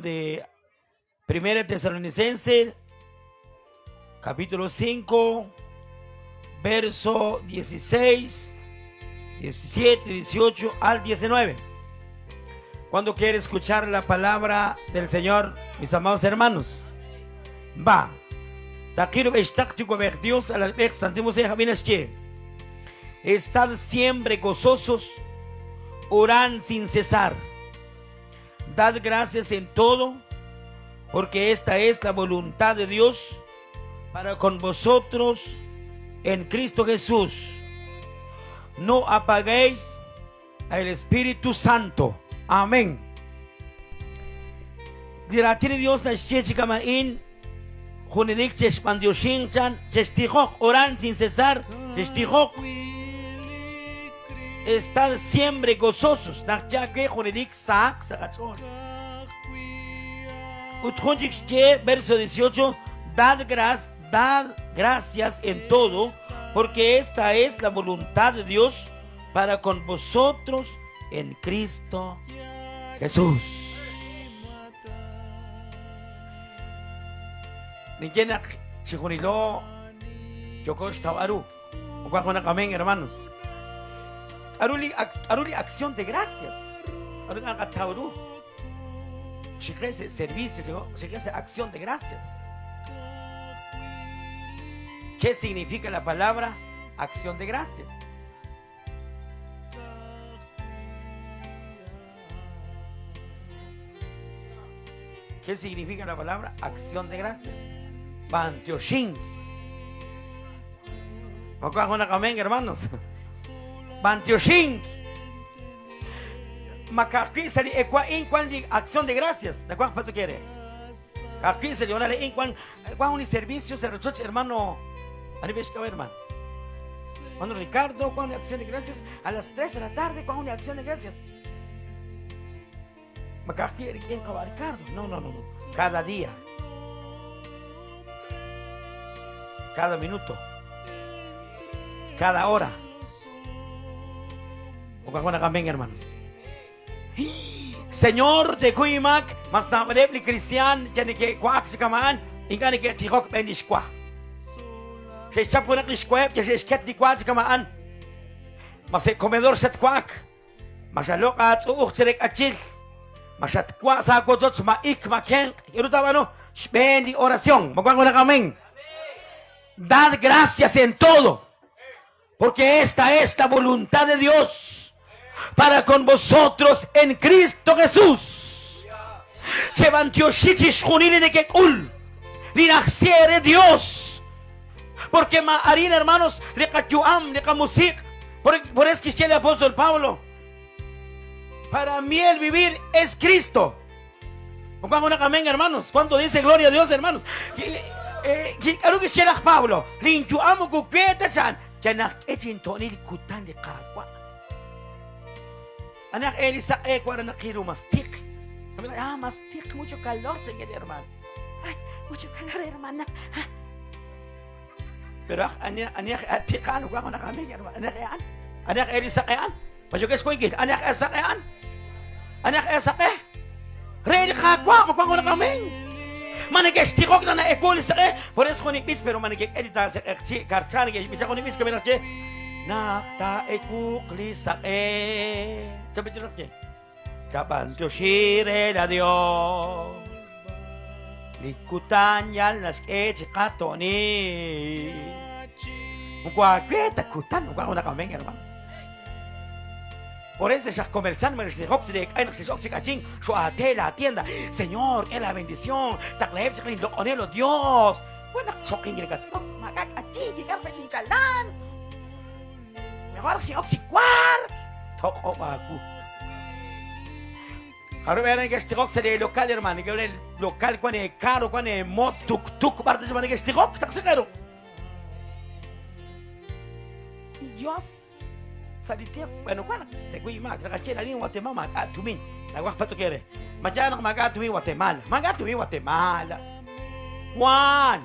de 1 Tesalonicenses, capítulo 5, verso 16, 17, 18 al 19. Cuando quiere escuchar la palabra del Señor, mis amados hermanos, va. Dios a la vez santimos estad siempre gozosos, orad sin cesar, dad gracias en todo, porque esta es la voluntad de Dios para con vosotros en Cristo Jesús. No apaguéis al Espíritu Santo. Amén. Dirá tiene Dios na chechikamain juninik cheshpandioshin chan chestijok oran sin cesar chestijok. Estad siempre gozosos. Nachya que juninik sak sakachon. Utjonchik verso 18. Dad gracias en todo, porque esta es la voluntad de Dios para con vosotros en Cristo Jesús. Ningena chihunilo yokos tawaru. Ocuajon amén, hermanos. Aruli acción de gracias. Aruli tawaru. Chihese servicio, chihese acción de gracias. ¿Qué significa la palabra acción de gracias? ¿Qué significa la palabra acción de gracias? Bantioshin. Amén, hermanos. Bantioshin. Macaqui sali acción de gracias. ¿De cuánto quiere? Aquí se le van a leer en un servicio se rechocha, hermano. Hermano. Cuando Ricardo, cuando una acción de gracias a las 3 de la tarde, cuando una acción de gracias. ¿Quién acaba Ricardo? No. Cada día. Cada minuto. Cada hora. O cuando amén, hermanos. Señor de Kuimak, mas na malebli Christian, jani ke kwak si kamaan, ingani ke tihok benishkwa. Se chapo na klishkwa, ya se esket di kwak si kamaan. Mas comedor set kwak. Mas alok at uuk cherek achil. Mas at kwak sa kodot maik maken. Pero tama no, ven di oración. Magwang na kaming. Dad gracias en todo, porque esta es la voluntad de Dios para con vosotros en Cristo Jesús. Dios, porque harina, hermanos, por eso que el apóstol Pablo, para mí el vivir es Cristo. Amén, hermanos. Cuando dice gloria a Dios, hermanos, Pablo, anak Elisa cuando nakiru mastik. Mastik, mucho calor, hermano. Ay, mucho calor, hermana. Pero anak tikan ko na kami, hermano. Anak Elisa kayan. Pasyo kes ko igid. Anak Esa kayan. Anak Esa ke. Ready ka kwa, magwa na kami. Manigestihok na ekol sa ke. Por eso ko ni pitch pero manigedita sa karchan ke. Bisa ko ni pitch kami na ke. Nakta ekukli sa e. Sabi tiyo nakye. Saban tiyo shire na Dios. Likutan yan las ke chikatoni. Mukwa kweta kutan. Mukwa ko na kaming, hermano. Por eso ya comerciante me dice, "Oxide, ay no se oxicachín, su la tienda. Señor, que la bendición. Takleb se clean lo conelo Dios. Bueno, choking que gato, magachín, que café sin chalán. Mejor si oxicuar. Tok aku. Ahora vean que este oxide local, hermano, que el local cuando es caro, cuando es tuk parte de que este ox está caro. Dios Salitia, bueno, se cuida más, la cachera ni Guatemala, magatumín, la guapato quiere. Mañana magatumín Guatemala, Guatemala. Juan,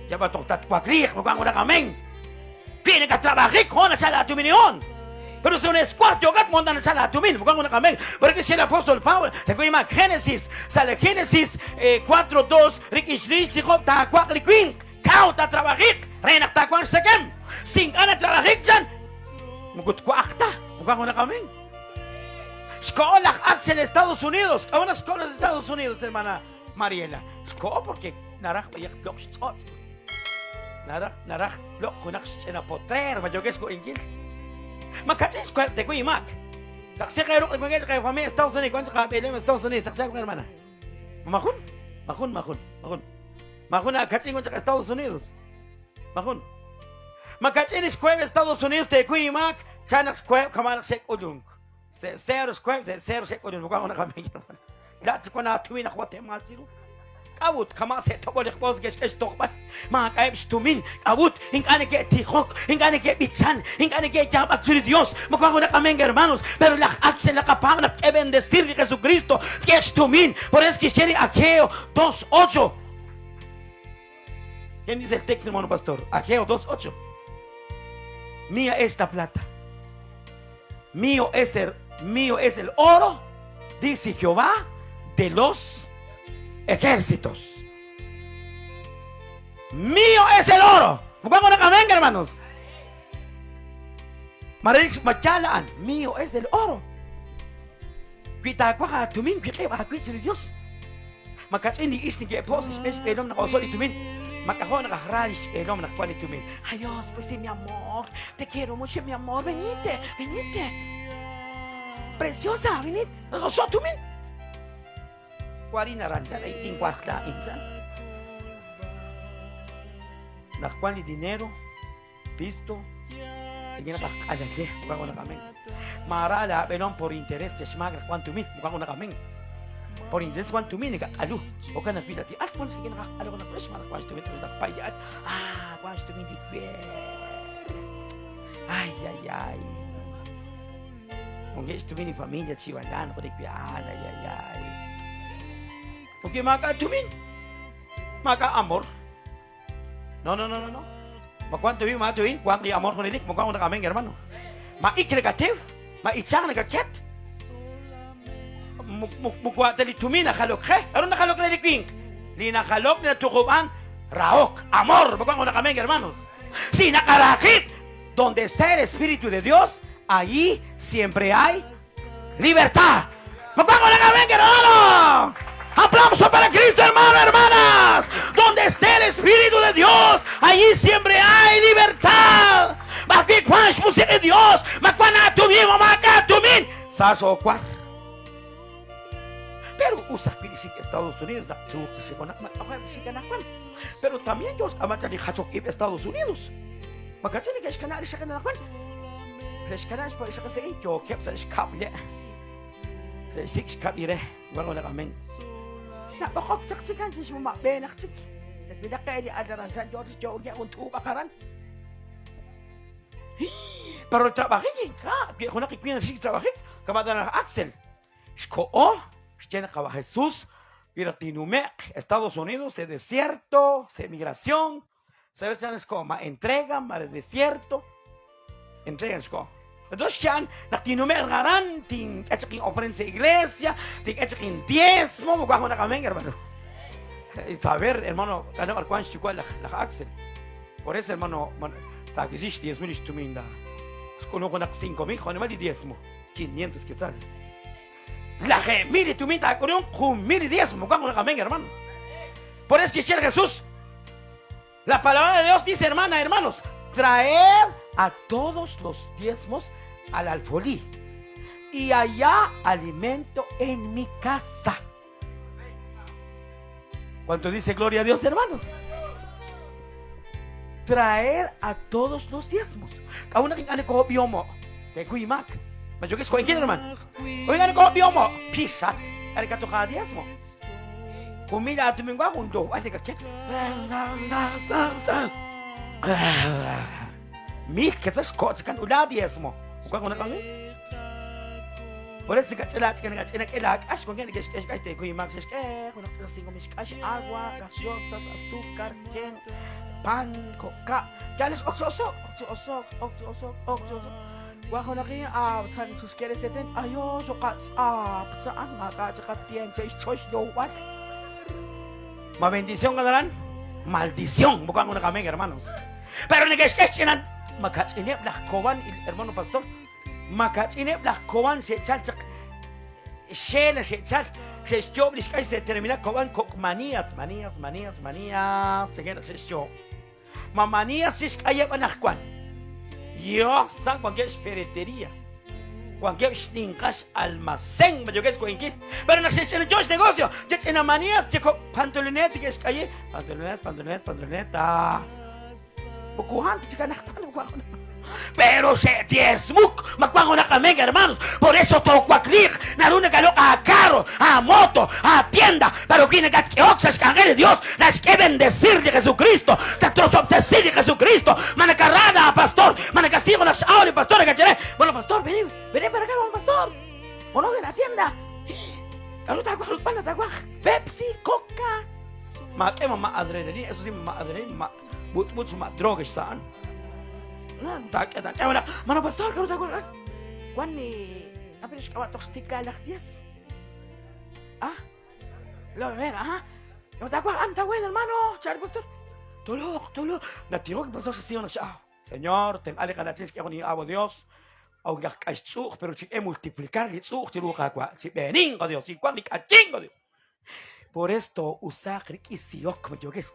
ya va a tocar cuacrir, me cuando la amén. Viene que trabajar con la sala tu minión. Pero si un escuarto gat montan sala tumin, bukan una kameng. Porque si el apóstol Pablo, te cuy mak Génesis, sale Génesis 4:2, rikish tijo ta kwak likwing, kau ta trabajik, renak ta kwang sekem. Sing ana trabajik jan, mugut kwak ta, bukan una kameng. Escola Axel Estados Unidos, a unas escuelas de Estados Unidos, hermana Mariela. Escola porque naraj yak blok shot. Naraj blok kunak chena potrer, ma joges ko ingil. Makatsi escuela te kuy mak. Taksi kayo ro kay familia Estados Unidos, kung sa kapilem Estados Unidos, taksi ko hermana. Mahun na katsi ko sa Estados Unidos. Mahun. Makatsi ni escuela Estados Unidos te kuy mak, chanak escuela kamanak sek ulung. Zero square, zero sek ulung, bukan una kami. Lahat ko na tuwin ako temal zero. Kabut, kama se tobolik pos gesh tokbat. Mga kaibs tumin, kabut, hingkane ke tihok, hingkane ke bitsan, hingkane ke jabat suri Dios. Magkako na kami hermanos, pero lakak se lakapang na ke bendecir ni Jesucristo, gesh tumin. Por eso que quiere Ageo 2:8. ¿Quién dice el texto, hermano pastor? Ageo 2:8. Mía esta plata. Mío es el oro, dice Jehová de los ejércitos. Mío es el oro. Vamos a cambiar, hermanos. Maris machalaan, mío es el oro. Kita ko ka tumin, kita ba kwit si Dios. Makatsin ni isni ke poses pes pedom na kosol itumin. Makako nakahralish pedom na kwani tumin. Ayos, pues mi amor, te quiero mucho mi amor, venite. Preciosa, venite. Nosotros tumin. 40 rancha, 18 insan. Nakuha ni dinero, pisto, hindi na kakalali, mukha ko na kaming. Marala, pelong por interés, chesmag, nakuha tumin, mukha ko na kaming. Por interés, nakuha tumin, nagkakalu. O ka na pilati, at kung sige nakakalu ko na pres, nakuha tumin, tapos nakapayat. Nakuha tumin, di pwede. Ay. Kung gusto tumin ni familia, chiwalan, ako nagpiyaan, ay. Porque makatumin, maka-amor. No. Magkwanto yung matuin, kung amor ko nilik, mukha ko na kaming, hermano. Ma-ikregative, ma-itsang nagkaket. Mukha tali tumin, nakalokhe. Ano nakalok na likwing? Li nakalok na tukuban, raok, amor. Mukha ko na kaming, hermanos. Si nakarakit, donde está el Espíritu de Dios, allí siempre hay libertad. Mukha ko na kaming, hermano. Aplauso para Cristo, hermano, hermanas. Donde esté el Espíritu de Dios, allí siempre hay libertad. Bakit kwash mo si Dios, makwana tumin o makatumin. Saso kwar. Pero usak pinisik Estados Unidos, pero también Dios amat di hachok Estados Unidos. Makachani kash kanari siya kanakwan. Fresh kanash pa siya kasi yo kep sa iskable. Sa six kabire, wala na kaming. Nakakok saksikan sa suma benak sik. Nagbidak kaya di adaran sa Diyos niya unto bakaran. Pero trabahin ka. Kaya ko nakikipin na siya trabahin. Kamada na Axel. Shko siya nakawa Jesus. Pero tinumek Estados Unidos de desierto, de migración. Sabes ya shko entregan para el desierto. Entregan shko. Entonces yan, naktinumer ngaran, ting etsaking ofrenda sa iglesia, ting etsaking diezmo, mukha ko na kami, hermano. Saber, hermano, ano arkuan siya la Axel. Por eso, hermano, takisish diezmo ni tuminda. Kuno ko nak 5,000, ano naman di diezmo? 500 quetzales. La gemiri tuminda, kuno yung kumiri diezmo, mukha ko na kami, hermano. Por eso que Jesús, la palabra de Dios dice, hermanos, traer a todos los diezmos al alfolí y allá alimento en mi casa. ¿Cuánto dice gloria a Dios, hermanos? Traer a todos los diezmos. Kau na king ko biomo, kay kuimak. Majugis ko ikin naman. Oy ko biomo, pisat. Ari ka to ka diezmo. Kumila at tumingwa kundo, ay ka kek. Mil que esas cosas que no diezmo. ¿Cuál es el por eso que la chica que la cash con que te cuy max es que con las 5 mis cash agua gaseosas azúcar pan coca ya les oxoso Wajo na kaya tan sus quieres seten ayo yo kats saan nga ka tien sa choice yo what. Mabendición kadaran, maldición bukan una kami hermanos. Pero ni que sinan magkatsinip lah kawan hermano pastor. Magkatsinip lah kawan si chalchak shela si chal si job lis kay se termina kawan kok manias segera si job. Mamanias si kaya anak kwan. Yo san cualquier ferretería, cualquier stinkas almacén, me yo que es cualquier. Pero no sé si yo es negocio. Ya en manías, chico, pantaloneta que es calle, pantaloneta. Bukuhan, chica, no. Pero se diezmuk, macuango na kami, hermanos. Por eso toco a clic, naruna caloca a carro, a moto, a tienda. Pero quien que oxas cangere Dios, las que bendecir de Jesucristo, que trozo obtecir de Jesucristo. Manacarrada, pastor, manacastigo las ahora, pastor, que bueno, pastor, vení para acá, pastor. O no de la tienda. Caruta, Pepsi, Coca. Ma que mamá adrenalina, eso sí, mamá adrenalina, mucho más drogas están. Mana pastor kalau tak kuan ni apa ni kawat tokstika lah dias lo ver yo tak kuan anta bueno hermano char pastor tolong natiro que pastor se na siya señor ten ale kana tis que ni abo Dios au gak kaitsuk pero si multiplicar itsuk si luka kwa si benin ko Dios si kuan ni kating ko Dios por esto usar krikisiok como yo que es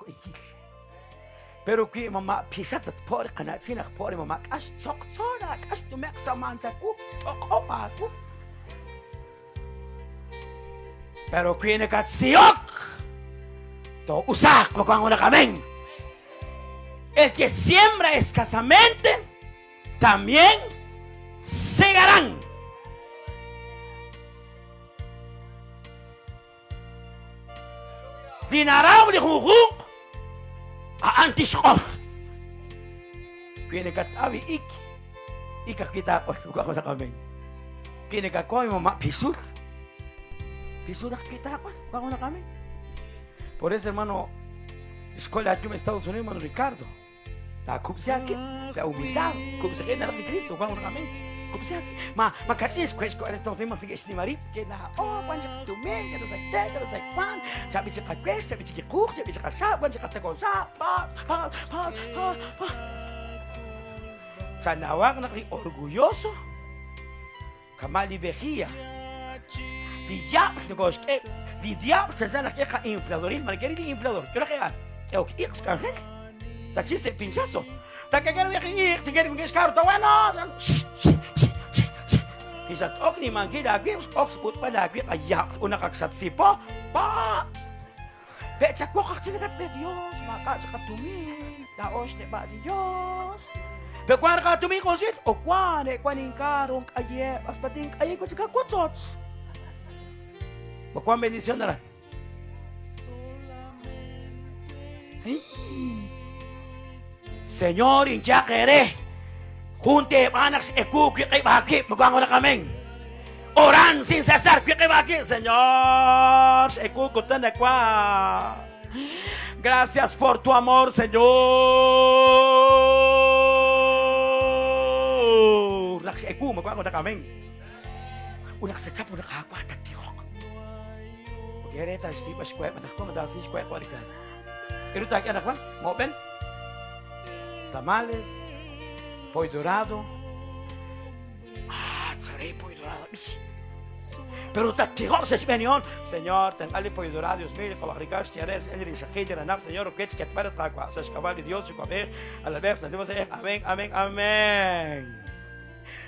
pero que mamá pisat por kanatsinak por mamá kas choksora kas tumek samansa ku tokopa ku pero que nekatsiok to usak lo cuando kamen el que siembra escasamente también segarán dinarau di hukuk anti-shop. Pinagkatawi ikakita ko lugar ko sa kami. Pinagkako yung mama pisur nakita ko lugar ko na kami. Por eso hermano, escuela aquí en Estados Unidos, hermano Ricardo, ta kubsa aquí, ta humildad, kubsa aquí na ni Cristo lugar ko na kami. Kubsa aquí, makachis ko en Estados Unidos sige estimari que na kwan siya tume, que sa te, que sa fan, sabi siya kakwes, sabi siya kuk, sabi siya kasha, kwan siya katagonsa, sa nawag na kay orgulloso, kamali behia, diyak negos ke, diyak sa na kay ka infladoril, malkeri di inflador, kaya kaya, kaya x kanhel, ta chiste pinchazo, ta kaya kaya kaya, sige kaya kaya tawano, isat ok ni mangki lagi, ok sebut pa lagi ayak una kaksat sipo, pas. Becak ko kaksinagat be Dios, maka sa katumi, daos ne ba Dios. Be kwan ka tumi konsit, o kwan kwaning karong kaye, basta ting kaye ko sa kakutsots. Bakwan bendición na ran. Señor, inja kere. Junte anak eku kay baki magwango na kaming. Oran sin cesar kay baki, Señor. Eku kutan na kwa. Gracias por tu amor, Señor. Laks eku magwango na kaming. Unak sa chapo na kakwa tatihok. Kaya ta si pas kwet anak ko madasi kwet kwalikan. Pero tak anak ko, mo ben. Tamales. Pollo dorado. Tsaré pollo dorado. Pero tatihok sa Espanyol. Señor, tengali pollo dorado. Dios mío, fabricaste tiares, enri shakid ranak, Señor, o ketch ket parat kakwa. Sa shkabali Dios, shkaber, alabers, na Dios, amén, amén, amén.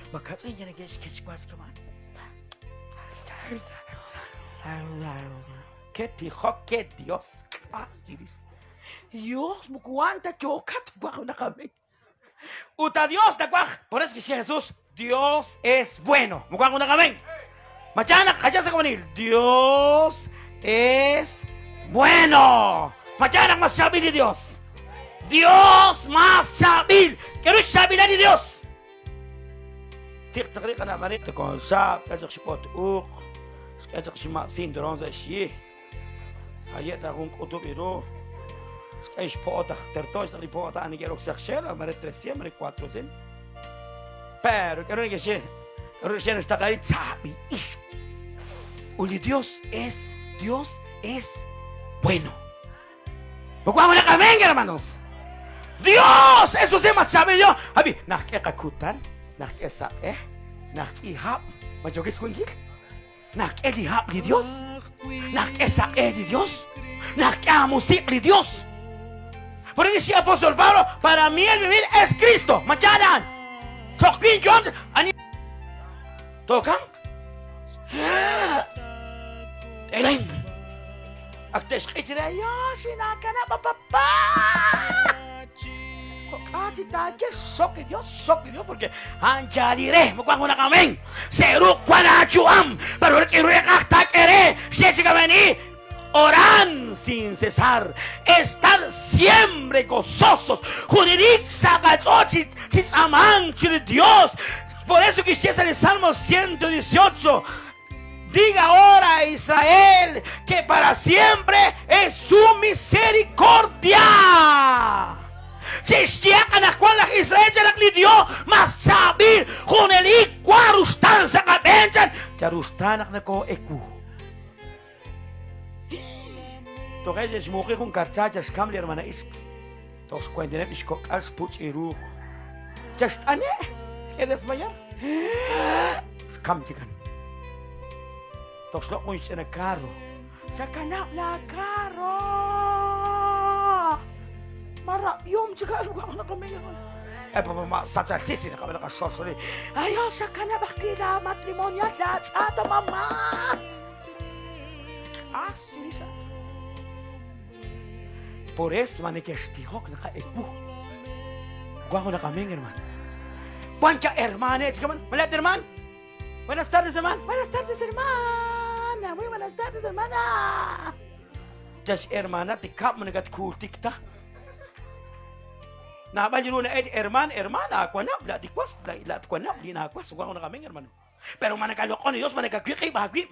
Makatsin yan against ketch kwas kaman. Ketihok ket Dios. Dios, mukuanta chokat, bako na kami. Uta Dios, por eso que Jesús, Dios es bueno. Mukhang una kami. Machana, kaya sa kamanil. Dios es bueno. Machana, mas sabi ni Dios. Dios más sabil. Quiero sabilan ni Dios. Tik sakri ka na marit. Kung sa, kaya si pot uk. Kaya si masin doon sa siye. Ayat akong kutubiro. Es pota, tertois na pota ani gerok sakshel, amare 300, amare 400. Pero quiero que siya está galit, sabi, uli Dios es bueno. Magkakaroon na kami, hermanos. Dios, eso se más sabi Dios. Habi, nakikakutan, nakikisae, nakihap, majogis ko hindi. Nakilihap ni Dios, nakisae ni Dios, nakiamusik ni Dios. Por eso si Apóstol Pablo, para mí el vivir es Cristo. Machadan. Tokpin John, ani Tokang. Elaine. Aktes kitsira ya sinaka na papapa. Kasi tayo sok Dios porque anjalire magwang na kaming seruk na chuam pero kiruyak takere siya kameni. Oran sin cesar, estar siempre gozosos. Juririk sabazochi, chisaman, Dios. Por eso quisiera en el Salmo 118. Diga ahora Israel que para siempre es su misericordia. Sisiyakan ako lang Israel sa naklidiyo, masabi, hunelik, kwarustan sa kabensan, charustanak na ko eku. Toch is het mogelijk om kaartjes kam leren maar is. Toch kwam je net is kok als poets eroe. Just ane, het is maar ja. Kam je kan. Toch slot moet je in een karo. Sa kanap na karo. Marap yom juga lu ako na kami ngayon. Pa sa tsitsi na kami nakasosoli. Ayaw sa kanap akila matrimonial lahat sa ata mama. Asti siya. Por eso, man, que estijok na kaebu. Guapo na kami, hermano. Pancha, hermano, man. Malat, hermano. Buenas tardes, hermano. Buenas tardes, hermana. Muy buenas tardes, hermana. Just, hermana, tikap mo nagat kultik ta. Naban yun na hermana, kwanab, latikwas, latikwanab, linakwas, guapo na kami, hermano. Pero manakaloko ni Dios, manakakwiki, bahagwi.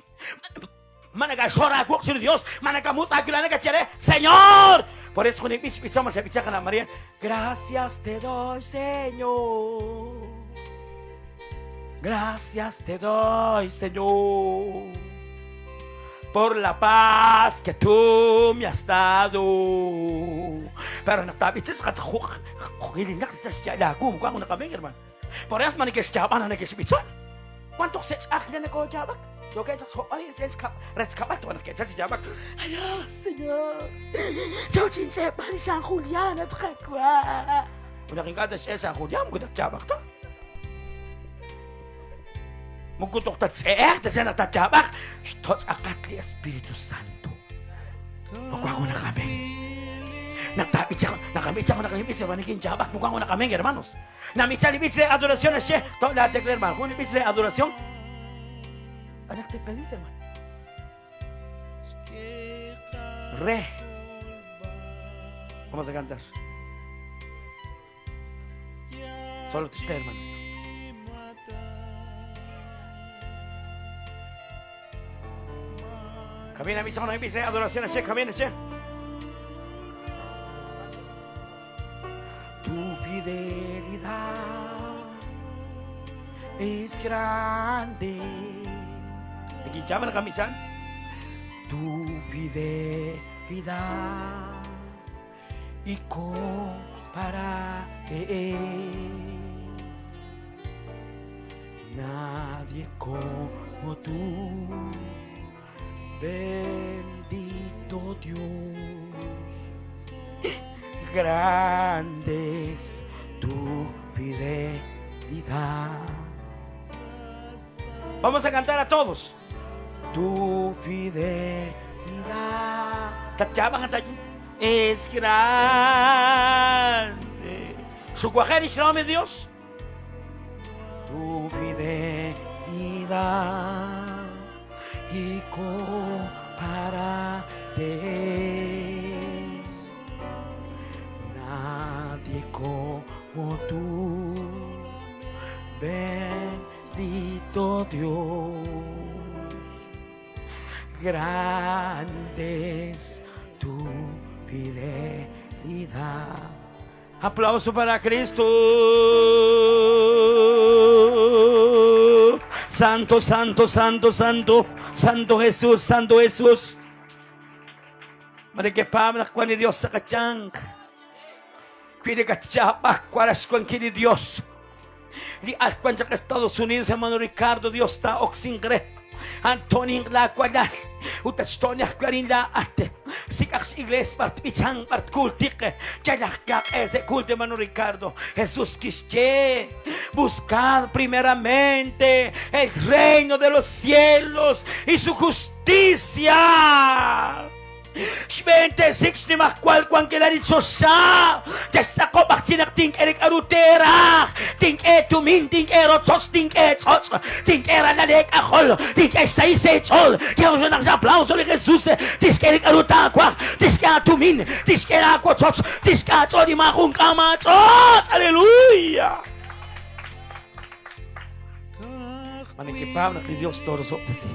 Managashora, guapo si Dios, manakamusa, kilana kachere, Señor. Por eso con el pichamos a pichar a María. Gracias te doy, Señor. Gracias te doy, Señor. Por la paz que tú me has dado. Pero no te pichas que te sa lagu mo na kami, hermano. Por eso manikisyaban na nakispichon. ¿Cuántos sets akla na ko jabak? Yo que esas ay es rescatar todo que se llama. Ay, Señor. Yo chinche para San Julián at kakwa. Una kingada siya San Julián ko tatjabak to. Mugutok tatseer ta siya natatjabak. Tots akatli Espiritu Santo. Magwago na kami. Nagtapit siya, nakamit siya siya manikin jabak. Magwago na kami, hermanos. Namit siya libit siya adoración siya. To lahat de hermano. Kung libit siya adoración. Anak te feliz, hermano. Re. Vamos a cantar. Solo te espero, hermano. Camina, misa, no hay adoración, así, camina, así. Tu fidelidad es grande. Aquí llaman a camisán. Tu fidelidad y compararé. Nadie como tú, bendito Dios. Grande es tu fidelidad. Vamos a cantar a todos. Tu fidelidad, tatyaban at es grande. Su cuajer y nombre de Dios. Tu fidelidad y compararé. Nadie como tú, bendito Dios. Grande es tu fidelidad. Aplauso para Cristo. Santo, santo, santo, santo. Santo Jesús, santo Jesús. Manigipam ni Dios sa kachang. Pinagkatsyapak, kwaras kwan kini Dios. Di alkwan sa Estados Unidos, hermano Ricardo, Dios ta oksingre. Antoning la kwalal. Utachtonya kwarin la ate. Sikaks iglesia part pichang part kultike. Kaya ese culte, hermano Ricardo. Jesús quische buscar primeramente el reino de los cielos y su justicia. 26 ni makwal kwan kilari Diyosa. Diyas ako baksinak ting erik arutera. Ting tumin, ting erotsos, ting etsos. Ting eralalik akol. Ting saisetsol. Kaya ko siya aplauso ni Jesus. Diyas erik arutakwa. Diyas ka tumin. Diyas ka akotsos. Diyas ka tsori makong kamatsos. Hallelujah. Manikipaw na kay Diyos toro sa optasi.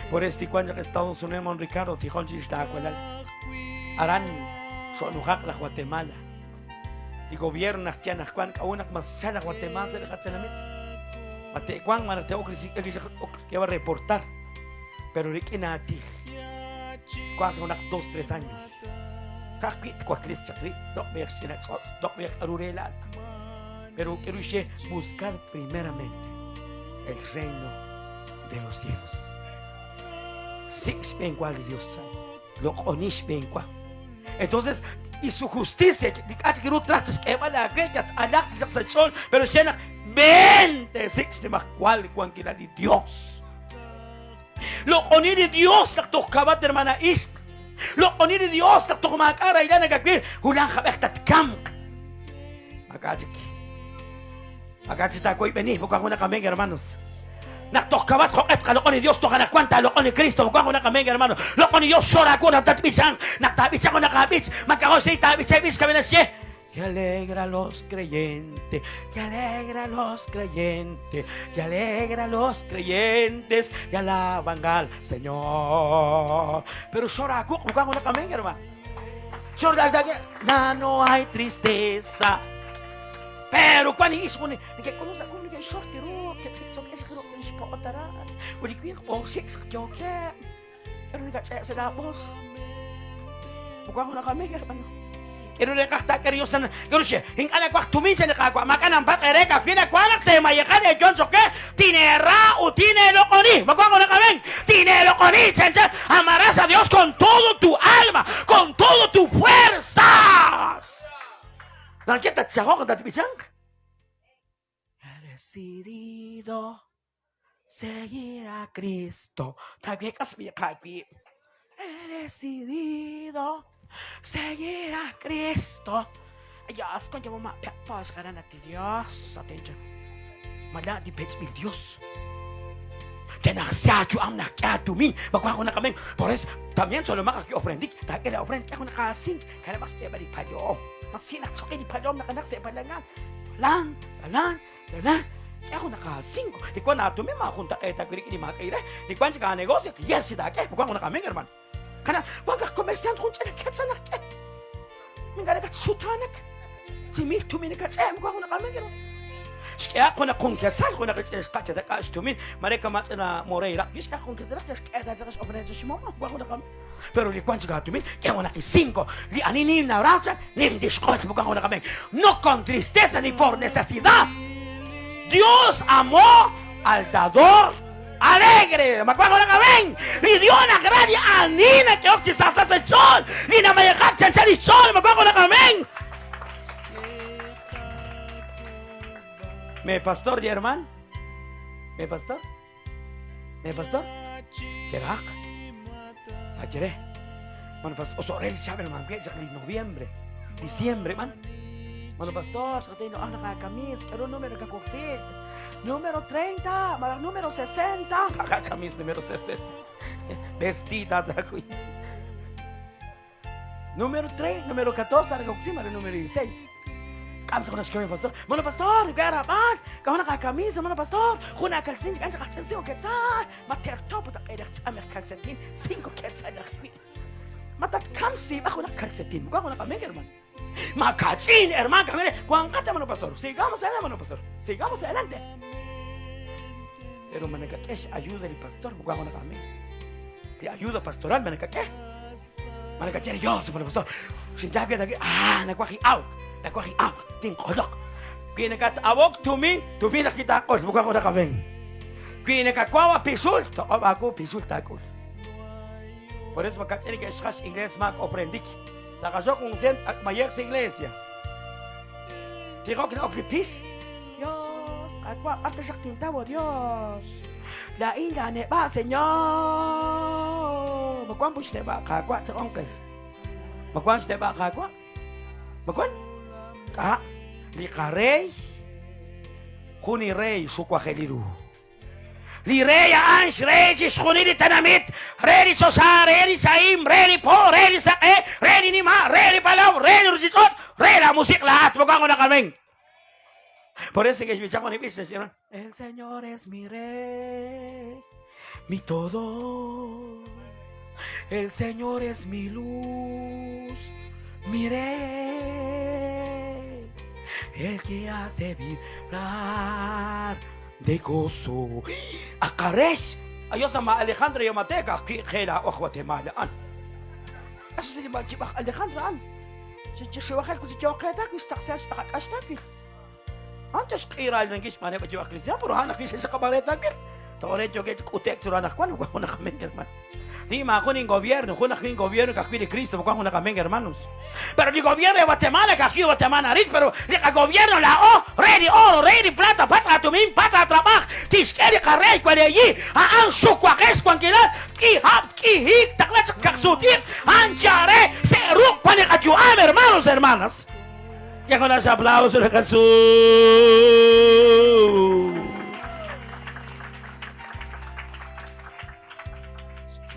Por este cuando que Estados Unidos, hermano Ricardo, Tijón, Chistacualal, harán sonujak la Guatemala. Y gobierno que han Juan, a una más chala Guatemala de la Catalamit. Mate Juan, manateo que va a reportar. Pero de que nada ti. Cuando son 2-3 años. Kakit, cuaclis, chakri, dos veas sin exos, dos veas arurela. Pero quiero buscar primeramente el reino de los cielos. Six ven cual Dios sabe. Lo onish ven cual. Entonces, y su justicia, que no tratas que va la grecia, anáctis de sol, pero llena 26 de más cual que la de Dios. Lo onir de Dios, la tocaba de hermana Isk. Lo onir de Dios, la tocaba cara y la negabil, hulan jabectat camp. Agachik. Agachik está coi venir, porque una camega, hermanos. Naktokabat ko et kalokon ni Dios to kana kwanta lokon ni Kristo ko na kami hermano lokon ni Dios sora ko natatbisang naktabits ako nakabits magkako si tabits kami na siya. Que alegra a los creyentes, que alegra a los creyentes, que alegra a los creyentes y alaban al Señor. Pero sora ko na kami hermano. Sora na no hay tristeza. Pero cuando hizo ni que conoce con ni que shortero que se otaraan. Uli ko yung konsik sa joke. Pero nagkasaya sa labos. Mukha ko na kami. Pero nakakta Diyos na gano'n siya. Hingka nagwak tuminsa nakagwa. Maka ng bakereka. Pinagwanak sa mayakan ni John Soke. Tinera o tinelo ko ni. Mukha ko na kami. Tinelo ko ni. Amarás a Dios con todo tu alma. Con todo tu fuerzas. Nakita sa ako kung tatibisang. He decidido seguir a Cristo. He decidido seguir a Cristo. Ayos, kung yung mga pekpos ka na natin Diyos. Atin dyan. Mala, di pets mil Diyos. Tenaksyacho ang nakyatumin. Magkwa ko na kami. Por eso, también solo makakiofrendik. Dahil kaya ofrendik ako nakasing. Kaya mas kaya balik palyo. Mas sinakso kayo ni palyo nakanak sa ipalangan. Talan. Kaya ako nakasing ko. Di ko na ito may mga kunta kaya tagirik ni mga kaira. Di ko ang siya negosyo. Yes, si dake. Magkwa ko na kami, herman. Kana, wag ka komersyant kung siya nakatsanak. Mga nagkatsutanak. Si Milto may nagkatsaya. Magkwa ko na kami, herman. Kaya ako na kung kiyatsal ko na katsanak na ka-astumin. Mareka matsa na Moreira. Yes, kaya kung kiyatsal kaya tayo sa operasyon si mama. Magkwa ko na kami. Pero di kwan siya katumin. Kaya ako nakisingko. Di aninin na ratsa. Nim diskot. Magkwa ko na kami. No con tristeza ni por necesidad. Dios amó al dador alegre. Magbago na kami. Ni Dios na gracia anina que oxisasa sa sol. Ni na mayakat siya sa sol. Magbago na kami. ¿Me pastor, hermano? ¿Me pastor? ¿Será? ¿Acheré? Bueno, pastor, osorel sabe, hermano, que es noviembre, diciembre, man. Mano pastor, sa katay no nakakamis, pero numero kakuksit. Numero 30, malang numero 60. Kakakamis, numero 60. Vestida takoy. Numero 3, numero 14, nakakuksit, malang numero 16. Kamsa ko na siya, pastor. Mano pastor, gara man. Kau nakakamis, mano pastor. Kung nakalsin, kansa kaksansin, ketsa. Materto, puta kaya nakasama kalsatin. 5 ketsa nakakwi. Matat kamsi, ako nakalsatin. Mukha ko nakamig, herman. Makachin, hermano, kami. Kuang kata, mano pastor. Sigamos adelante, mano pastor. Sigamos adelante. Pero manakakesh ayuda del pastor, mukha ko na kami. Di ayuda pastoral, manakakeh. Manakacheri Dios, para pastor. Sindabi dagi, nagwaki out, ting kodok. Pinakatawag tumi nakita ko, mukha ko na kami. Pinakakwawa pisul, toko ako pisul takol. Por eso makacheri ke shkash ingles mak oprendik. Takasok kung sent at mayer sa iglesia. Tiko kina oklipis. Dios, kakwa at siya tintawo, Dios. Lain gane ba, Señor? Magkwan po siya ba, kakwa sa ongkes. Magkwan siya ba, kakwa? Magkwan? Ka, li ka rey, kuni rey, sukwa keliru. Li rey aansh, rey shkuni di tanamit, rey sosa, rey saim, rey po, rey sake, rey nima, rey palaw, rey rusisot, rey la musik lahat. Magkwan ko na kaming. Por eso que escucha con el business, ¿no? El Señor es mi rey, mi todo. El Señor es mi luz, mi rey. El que hace vibrar de gozo. Akaresh. Ayos sama Alejandro y Mateca, que era o Guatemala. Eso se llama Alejandro. Si bajé con si yo que está, que está aquí. Antes kiral ng gis mane ba jiwa Kristiyan pero hanak gis sa kabareta gil. Tore jo gis kutek sura nak kwan ko na kami hermano. Di ma ko ning gobierno, ko na king gobierno ka de Cristo ko na kami hermanos. Pero di gobierno de Guatemala ka de Guatemala rit pero di ka gobierno la ready oro, ready plata, pasa tu min, pasa trabajo. Tiskeri ka rey kwa allí. Aan sukwa kes kwan kilal. Ki hap ki hik taklat kaksutik. Anchare se ruk kwa ni kajuam hermanos hermanas. Ya con los aplausos de Jesús.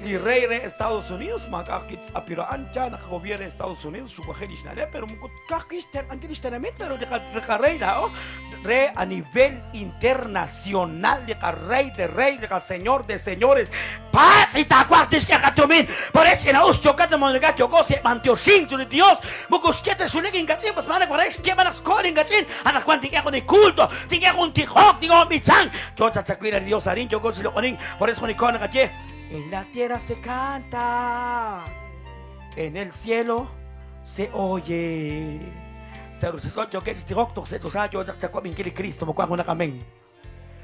Y rey de Estados Unidos, makakit apiraan dyan, nakagobierno ng Estados Unidos, sukwakinis na pero kakisten, ang kinistenamit, pero di ka rey na, rey a nivel internacional, di ka rey, di ka señor de señores, paz y tacuartis que katumin, por eso na usyo ka na mga nagkatyo si mantiosing to Dios, mukos kete suligin katsin, pas mana kwa reis, kaya manak skoling katsin, anak kwan, tingin ako ni kulto, tingin ako ni tikok, tingin ako mitsang, Diyos at sakwira ni Diyos, harin, Diyos, silo koning, por eso ni kona katye, en la tierra se canta, en el cielo se oye. Sa rusisotyo, que este rocto se tosayo, sa kwaming kili Cristo, mukha ko na kaming.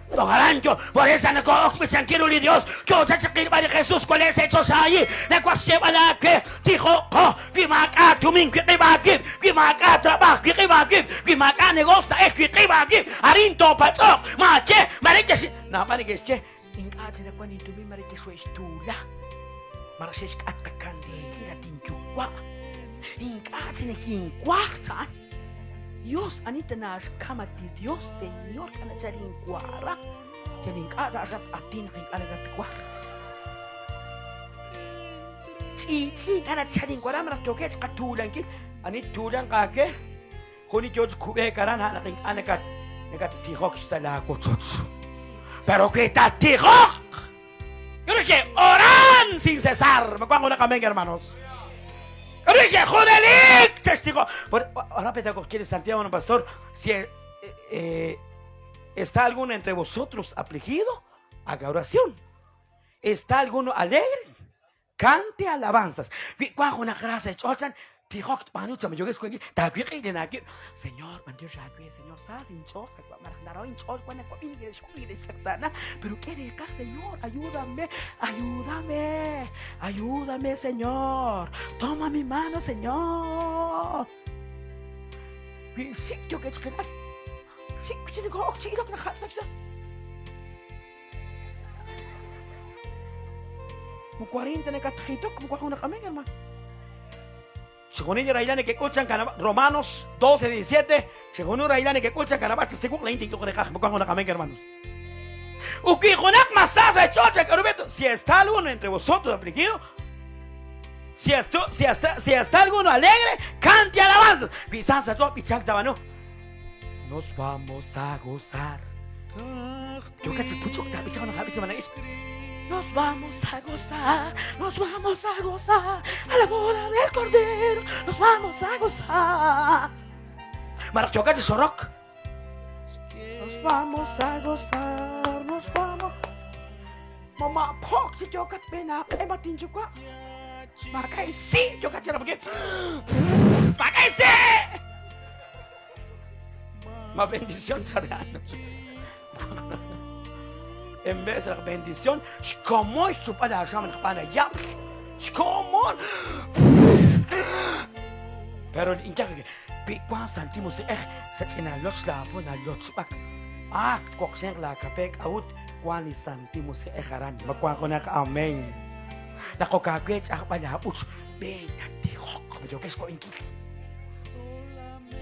Togarancho, por esa no cookme quiero ni Dios, yo sa sakirba ni Jesus, cuál es hecho sa allí, na kwasyeba na que, tijo ko, kimaka tuming, kikibagib, kimaka trabajo, kimaka negosta, kikibagib, arinto, patok, mache, mariches, na mariches, che, ingati na kwa nito mi marites wa istula, marashes at kakandi, natin juwa, ingati na hingwaktan, Dios anita na kama ti Dios, Señor, kana charing kwara, kaling kada asat atin king alagat kwara. Chichi kana charing kwara maratoke katulang kin, anit tulang kake, kuni George kube karan hanaking anakat, tihok sa lagot. Pero kita tihok! Yun siya, oran sin cesar. Magkwango na kami, hermanos. Yun siya, junelik! Testigo. Ahora petaco, ¿quiere Santiago, no, pastor? Si está alguno entre vosotros afligido, haga oración. ¿Está alguno alegres? Cante alabanzas. Cuando una grasa de chochan, tihok, manu, chama, yo que escuché, tabique de naki. Señor, mandio shabi, Señor, sa, sin chok, maranaro, in chok, cuando cuapini, que shukiri, de satana. Pero quiere acá, Señor, ayúdame, ayúdame, ayúdame, Señor. Toma mi mano, Señor. Sí, yo que es que sí, que go, sí, lo que na has, next. Mo 40 na kathitok, mo kwa na kami, hermano. Según ellos, Railane que escuchan Romanos 12:17. Según ellos, Railane que escuchan Canabach, se cumpla inti que con una camenca, hermanos. Si está alguno entre vosotros afligido, si está alguno alegre, cante alabanzas. Nos vamos a gozar. Yo casi pucho, nos vamos a gozar a la boda del Cordero, nos vamos a gozar. Marchoca de Sorok. Nos vamos a gozar, nos vamos. Mama pok si jokat benak matin juga. Makai si jokat cara begitu. Pakai si. Ma bendición sana. En vez de la bendición, como es su padre llama para ya. Como. Pero injak pikwan santimos sa tinalos la po na lots bak. Kok siyang la kapek out kwani santimos haran. Magkwan ko na amen. Nako kakwet sa panaputs beta tihok. Medyo kesko inki.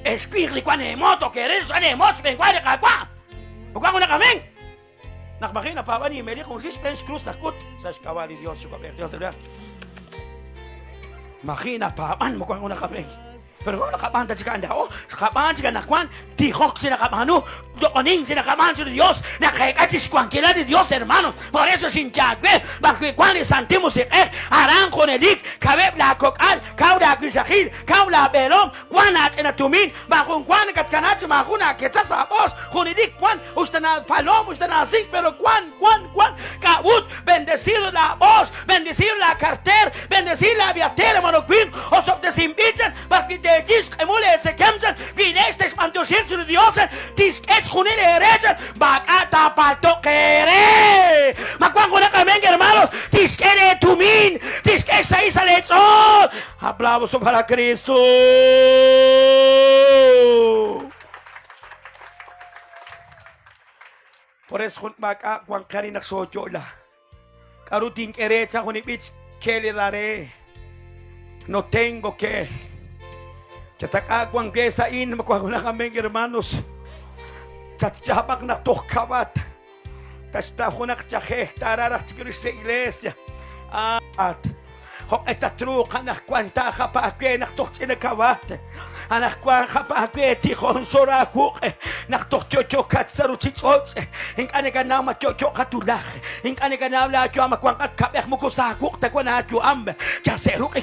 Espirli kwan moto querer sa mots ben kwan ka kwa. Magkwan ko na amen. Nakmakina pa ni meli kung suspense cruz takot sa kawali Dios ko per Dios de Makina pa man magkwan ko na amen. Pero kung nakapanta si kanda o, nakapan si kanakwan, tihok si nakapano, dokoning si nakapan si Dios, nakaikat si squanquila de Dios, hermano. Por eso sin Yahweh, bakwi kwan ni santimo si harang konelik, kabeb la kokal, kau la kusakil, kau la belom, kwan at enatumin, bakung kwan katkanat si makuna, ketsa sa apos, konelik kwan, ustana falom, ustana sik, pero kwan, kaut, bendecirlo la voz, bendecirlo la carter, bendecirlo la viatel, hermano queen, o sopte sin bichan, bakwi te tis emule se kemsen vinestes mantosin su Dios tis es junile herecha bakata palto kere makwan ko na kami hermanos tis kere tumin tis kesa isa lecho aplauso para Cristo. Por eso kung baka kwan kari naksojo la karuting herecha kunipich kele dare no tengo que Chatakakwang kesa in makwang kami hermanos. Chatchapak na tokawat. Tasta na kachake tararak sa iglesia. At hok etatru kanak kwanta kapake naktok sinakawat. Anak kwang kapake tikon sorakuk naktok kat saruchichots. Ingkane ka na machocho katulak. Ingkane ka na la kyo makwang kat kapek mo kusakuk takwa na kyo ambe. Chaseruk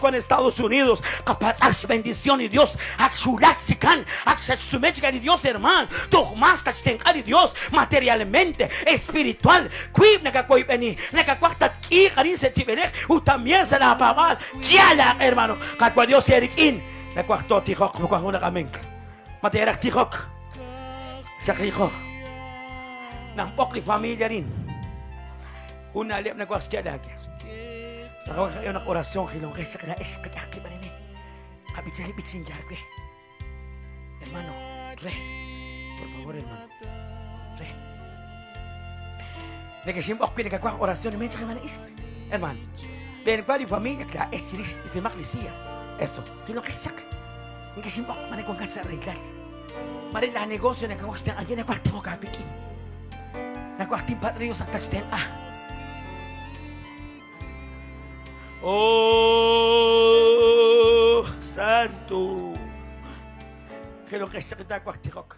en Estados Unidos, capaz bendición y Dios, axulaxican, axasumechica y Dios, hermano, más de Dios, materialmente, espiritual, cuib nakakoipeni, nakakwaktat ki karise tibenek, también se la pagal, kiala, hermano, kakwa Dios erikin, nakwakto tihok, mukwahuna kaming, materak tihok, sakriho, nampok ni familia rin, una lep nakwaksyadagi. Nakawag kayo ng orasyon kay Longkay sa kanya-eskataki ba rin Kabit sin Yahweh. Hermano, re. Por favor, hermano. Re. Nagkasimbok pinagkakuha ang orasyon namin sa kanya isip. Hermano, ben kwa di familia kaya si Maclesias. Eso, kay Longkay sa kanya. Nagkasimbok managkuhan ka sa regal. Marila negosyo na kawas ng agyan nakwakti ko kapikin. Nakwakti patriyo sa touchdown Oh, santo. Que lo que se queda cuartiroc.